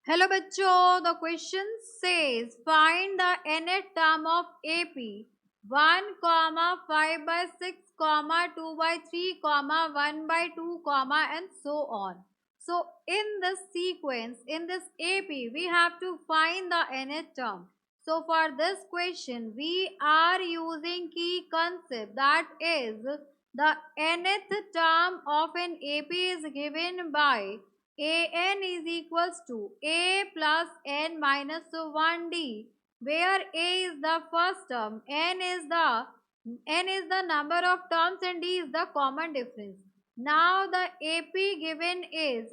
Hello बच्चों, the question says find the nth term of AP 1, 5/6, 2/3, 1/2, and so on. So in this sequence, in this AP, we have to find the nth term. So for this question, we are using key concept, that is the nth term of an AP is given by an is equals to a plus n minus 1d, where a is the first term, n is the number of terms, and d is the common difference. Now the AP given is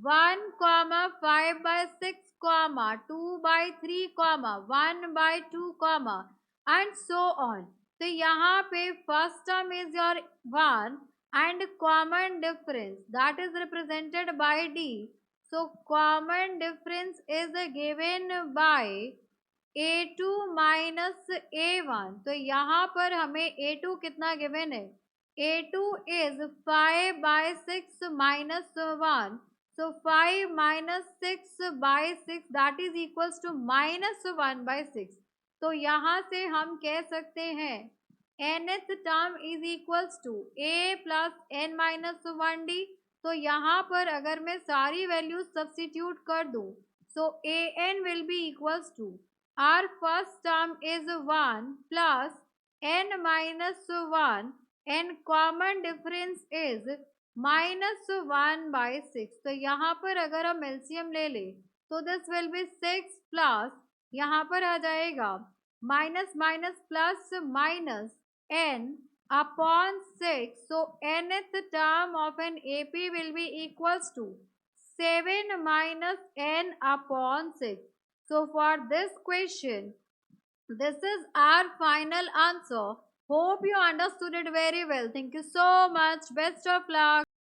1, 5/6, 2/3, 1/2, and so on. तो यहाँ पे first term is your 1 and common difference, that is represented by D. So common difference is given by A2 minus A1. तो यहाँ पर हमें A2 कितना given है? A2 is 5/6 minus 1. So 5 minus 6/6, that is equals to minus 1/6. तो यहाँ से हम कह सकते हैं nth term is equals to a plus n minus 1d. तो यहाँ पर अगर मैं सारी वैल्यूज सब्स्टिट्यूट कर दूं, so an will be equals to our first term is 1 plus n minus 1 and common difference is minus 1/6. तो यहाँ पर अगर हम एलसीएम ले ले तो दिस विल बी 6 प्लस यहाँ पर आ जाएगा minus minus plus minus n upon 6. So nth term of an AP will be equals to 7 minus n upon 6. So for this question, this is our final answer. Hope you understood it very well. Thank you so much. Best of luck.